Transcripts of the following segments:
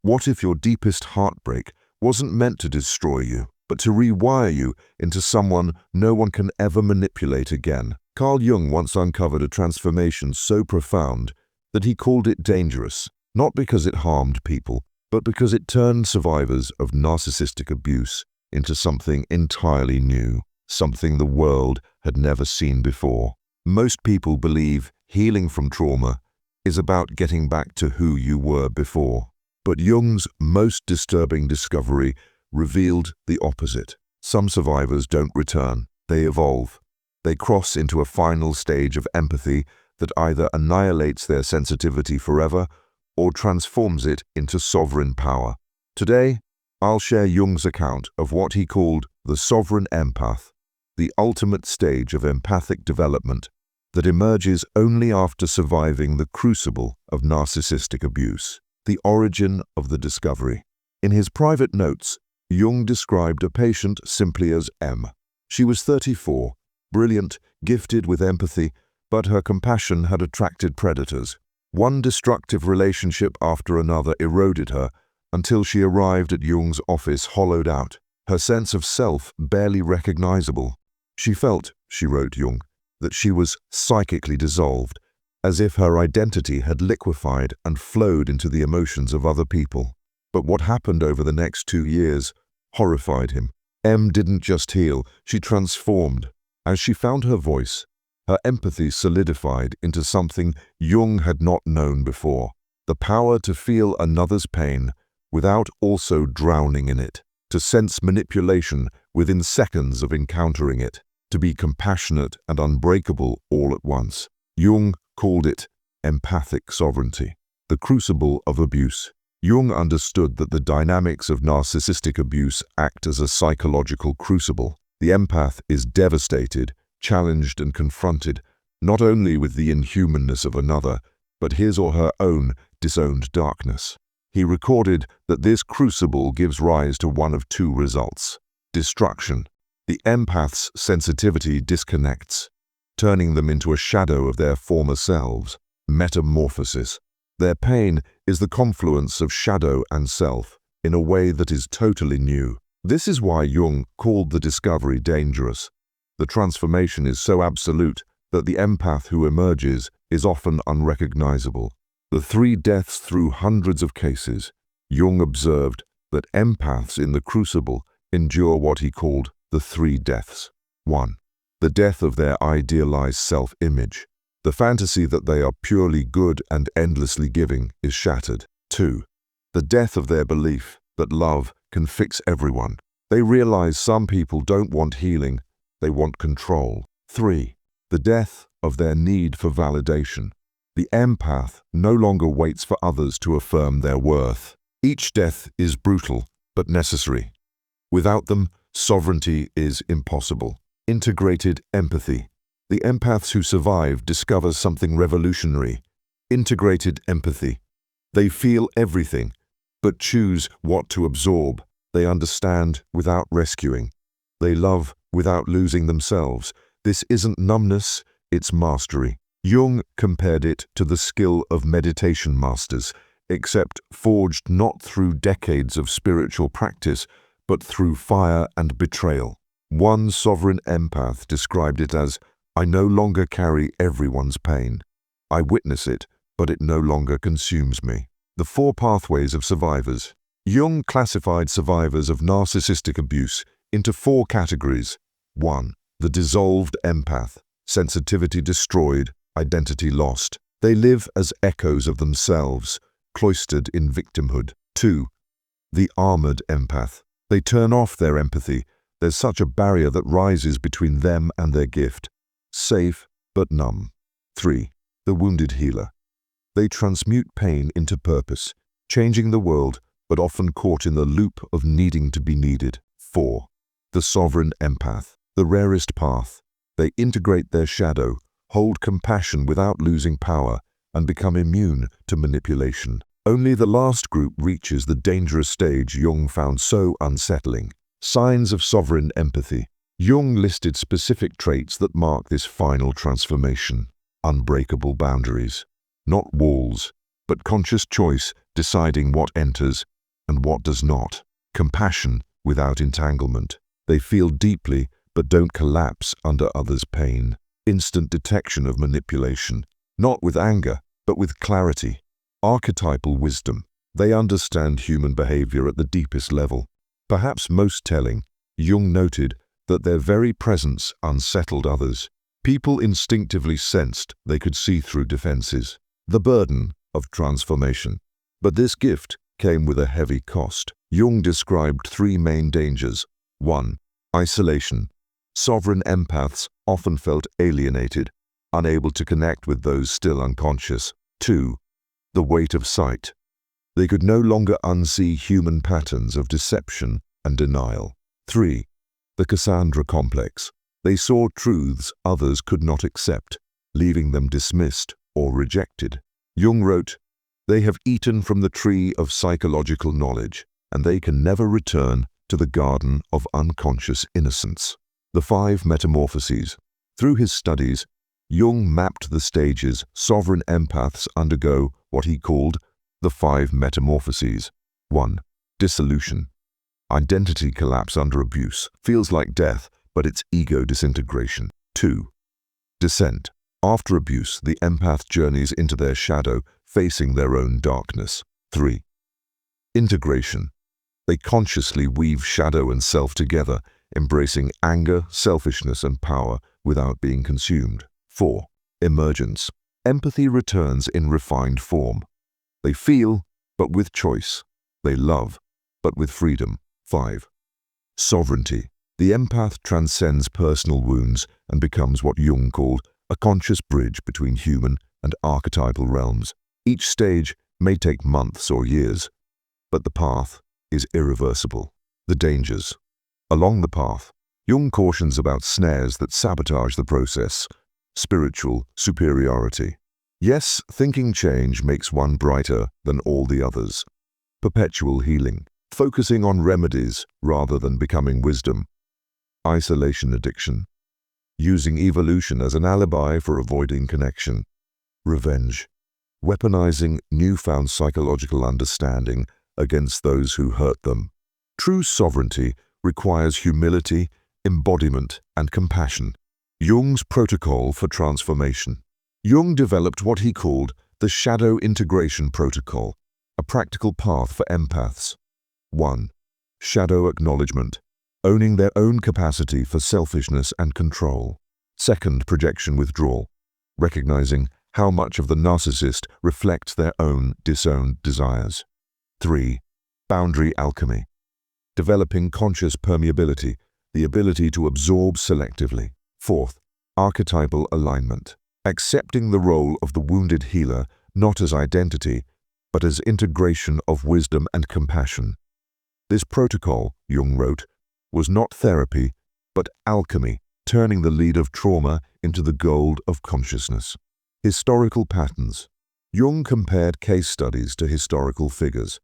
What if your deepest heartbreak wasn't meant to destroy you, but to rewire you into someone no one can ever manipulate again? Carl Jung once uncovered a transformation so profound that he called it dangerous, not because it harmed people, but because it turned survivors of narcissistic abuse into something entirely new, something the world had never seen before. Most people believe healing from trauma is about getting back to who you were before. But Jung's most disturbing discovery revealed the opposite. Some survivors don't return, they evolve. They cross into a final stage of empathy that either annihilates their sensitivity forever or transforms it into sovereign power. Today, I'll share Jung's account of what he called the sovereign empath, the ultimate stage of empathic development that emerges only after surviving the crucible of narcissistic abuse. The origin of the discovery. In his private notes, Jung described a patient simply as M. She was 34, brilliant, gifted with empathy, but her compassion had attracted predators. One destructive relationship after another eroded her until she arrived at Jung's office hollowed out, her sense of self barely recognizable. She felt, she wrote Jung, that she was psychically dissolved, as if her identity had liquefied and flowed into the emotions of other people. But what happened over the next 2 years horrified him. M didn't just heal, she transformed. As she found her voice, her empathy solidified into something Jung had not known before: the power to feel another's pain without also drowning in it, to sense manipulation within seconds of encountering it, to be compassionate and unbreakable all at once. Jung called it empathic sovereignty, the crucible of abuse. Jung understood that the dynamics of narcissistic abuse act as a psychological crucible. The empath is devastated, challenged and confronted, not only with the inhumanness of another, but his or her own disowned darkness. He recorded that this crucible gives rise to one of 2 results: destruction. The empath's sensitivity disconnects, turning them into a shadow of their former selves. Metamorphosis. Their pain is the confluence of shadow and self in a way that is totally new. This is why Jung called the discovery dangerous. The transformation is so absolute that the empath who emerges is often unrecognizable. The 3 deaths through hundreds of cases. Jung observed that empaths in the crucible endure what he called the 3 deaths. 1. The death of their idealized self-image. The fantasy that they are purely good and endlessly giving is shattered. 2. The death of their belief that love can fix everyone. They realize some people don't want healing, they want control. 3. The death of their need for validation. The empath no longer waits for others to affirm their worth. Each death is brutal, but necessary. Without them, sovereignty is impossible. Integrated empathy. The empaths who survive discover something revolutionary: integrated empathy. They feel everything, but choose what to absorb. They understand without rescuing. They love without losing themselves. This isn't numbness, it's mastery. Jung compared it to the skill of meditation masters, except forged not through decades of spiritual practice, but through fire and betrayal. One sovereign empath described it as, "I no longer carry everyone's pain. I witness it, but it no longer consumes me." The 4 pathways of survivors. Jung classified survivors of narcissistic abuse into 4 categories. 1. The dissolved empath. Sensitivity destroyed, identity lost. They live as echoes of themselves, cloistered in victimhood. 2. The armored empath. They turn off their empathy. There's such a barrier that rises between them and their gift. Safe, but numb. 3. The wounded healer. They transmute pain into purpose, changing the world, but often caught in the loop of needing to be needed. 4. The sovereign empath. The rarest path. They integrate their shadow, hold compassion without losing power, and become immune to manipulation. Only the last group reaches the dangerous stage Jung found so unsettling. Signs of sovereign empathy. Jung listed specific traits that mark this final transformation. Unbreakable boundaries. Not walls, but conscious choice deciding what enters and what does not. Compassion without entanglement. They feel deeply but don't collapse under others' pain. Instant detection of manipulation, not with anger, but with clarity. Archetypal wisdom. They understand human behavior at the deepest level. Perhaps most telling, Jung noted that their very presence unsettled others. People instinctively sensed they could see through defenses. The burden of transformation. But this gift came with a heavy cost. Jung described three main dangers. 1. Isolation. Sovereign empaths often felt alienated, unable to connect with those still unconscious. 2. The weight of sight. They could no longer unsee human patterns of deception and denial. 3. The Cassandra complex. They saw truths others could not accept, leaving them dismissed or rejected. Jung wrote, "They have eaten from the tree of psychological knowledge, and they can never return to the garden of unconscious innocence." The 5 metamorphoses. Through his studies, Jung mapped the stages sovereign empaths undergo what he called the 5 metamorphoses. 1. Dissolution. Identity collapse under abuse. Feels like death, but it's ego disintegration. 2. Descent. After abuse, the empath journeys into their shadow, facing their own darkness. 3. Integration. They consciously weave shadow and self together, embracing anger, selfishness, and power without being consumed. 4. Emergence. Empathy returns in refined form. They feel, but with choice. They love, but with freedom. 5. Sovereignty. The empath transcends personal wounds and becomes what Jung called a conscious bridge between human and archetypal realms. Each stage may take months or years, but the path is irreversible. The dangers. Along the path, Jung cautions about snares that sabotage the process. Spiritual superiority. Yes, thinking change makes one brighter than all the others. Perpetual healing. Focusing on remedies rather than becoming wisdom. Isolation addiction. Using evolution as an alibi for avoiding connection. Revenge. Weaponizing newfound psychological understanding against those who hurt them. True sovereignty requires humility, embodiment, and compassion. Jung's protocol for transformation. Jung developed what he called the shadow integration protocol, a practical path for empaths. 1. Shadow acknowledgement. Owning their own capacity for selfishness and control. 2. Projection withdrawal. Recognizing how much of the narcissist reflects their own disowned desires. 3. Boundary alchemy. Developing conscious permeability, the ability to absorb selectively. 4. Archetypal alignment. Accepting the role of the wounded healer not as identity, but as integration of wisdom and compassion. This protocol, Jung wrote, was not therapy, but alchemy, turning the lead of trauma into the gold of consciousness. Historical patterns. Jung compared case studies to historical figures.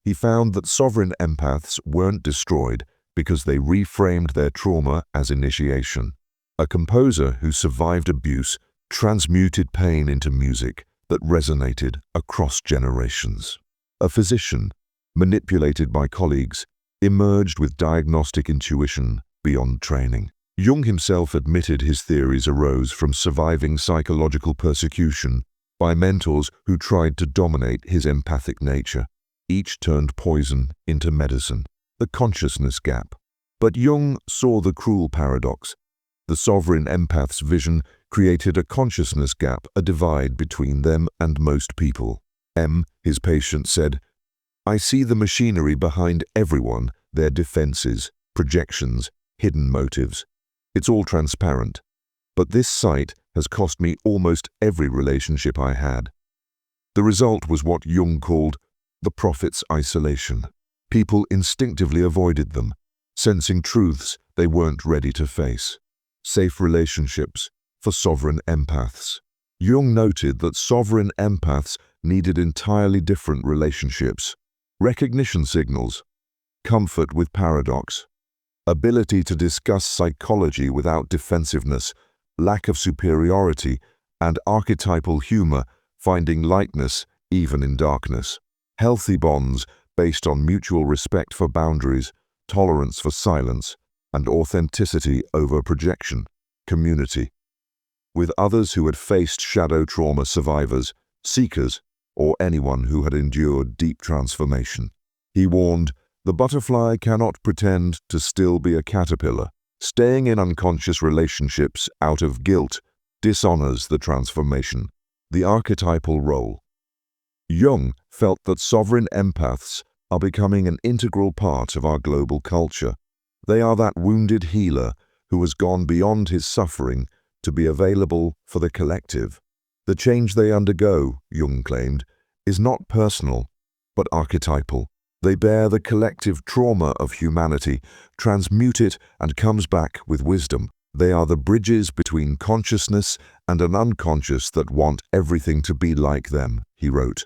He found that sovereign empaths weren't destroyed because they reframed their trauma as initiation. A composer who survived abuse transmuted pain into music that resonated across generations. A physician, manipulated by colleagues, emerged with diagnostic intuition beyond training. Jung himself admitted his theories arose from surviving psychological persecution by mentors who tried to dominate his empathic nature. Each turned poison into medicine. The consciousness gap. But Jung saw the cruel paradox. The sovereign empath's vision created a consciousness gap, a divide between them and most people. His patient said, "I see the machinery behind everyone, their defenses, projections, hidden motives. It's all transparent. But this sight has cost me almost every relationship I had." The result was what Jung called the prophet's isolation. People instinctively avoided them, sensing truths they weren't ready to face. Safe relationships for sovereign empaths. Jung noted that sovereign empaths needed entirely different relationships. Recognition signals, comfort with paradox, ability to discuss psychology without defensiveness, lack of superiority, and archetypal humor, finding lightness even in darkness. Healthy bonds based on mutual respect for boundaries, tolerance for silence, and authenticity over projection. Community. With others who had faced shadow trauma survivors, seekers, or anyone who had endured deep transformation. He warned, the butterfly cannot pretend to still be a caterpillar. Staying in unconscious relationships out of guilt dishonors the transformation. The archetypal role. Jung felt that sovereign empaths are becoming an integral part of our global culture. They are that wounded healer who has gone beyond his suffering to be available for the collective. The change they undergo, Jung claimed, is not personal, but archetypal. They bear the collective trauma of humanity, transmute it, and comes back with wisdom. They are the bridges between consciousness and an unconscious that want everything to be like them, he wrote.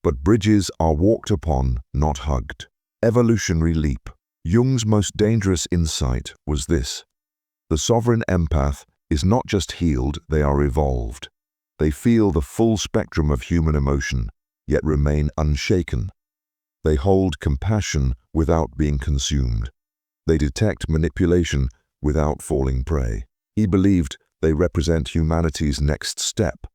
But bridges are walked upon, not hugged. Evolutionary leap. Jung's most dangerous insight was this. The sovereign empath is not just healed, they are evolved. They feel the full spectrum of human emotion, yet remain unshaken. They hold compassion without being consumed. They detect manipulation without falling prey. He believed they represent humanity's next step.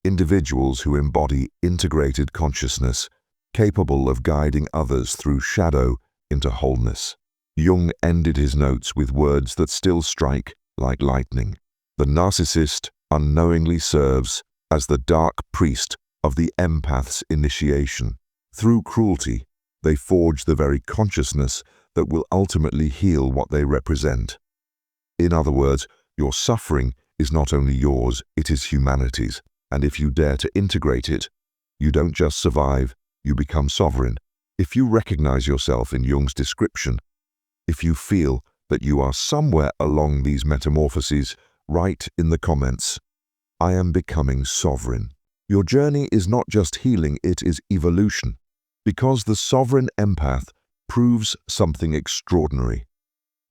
Individuals who embody integrated consciousness, capable of guiding others through shadow into wholeness. Jung ended his notes with words that still strike like lightning. The narcissist unknowingly serves as the dark priest of the empath's initiation. Through cruelty, they forge the very consciousness that will ultimately heal what they represent. In other words, your suffering is not only yours, it is humanity's. And if you dare to integrate it, you don't just survive, you become sovereign. If you recognize yourself in Jung's description, if you feel that you are somewhere along these metamorphoses, write in the comments, I am becoming sovereign. Your journey is not just healing, it is evolution. Because the sovereign empath proves something extraordinary.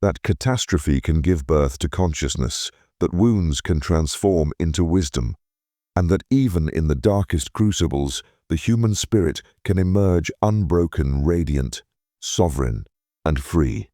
That catastrophe can give birth to consciousness, that wounds can transform into wisdom, and that even in the darkest crucibles, the human spirit can emerge unbroken, radiant, sovereign, and free.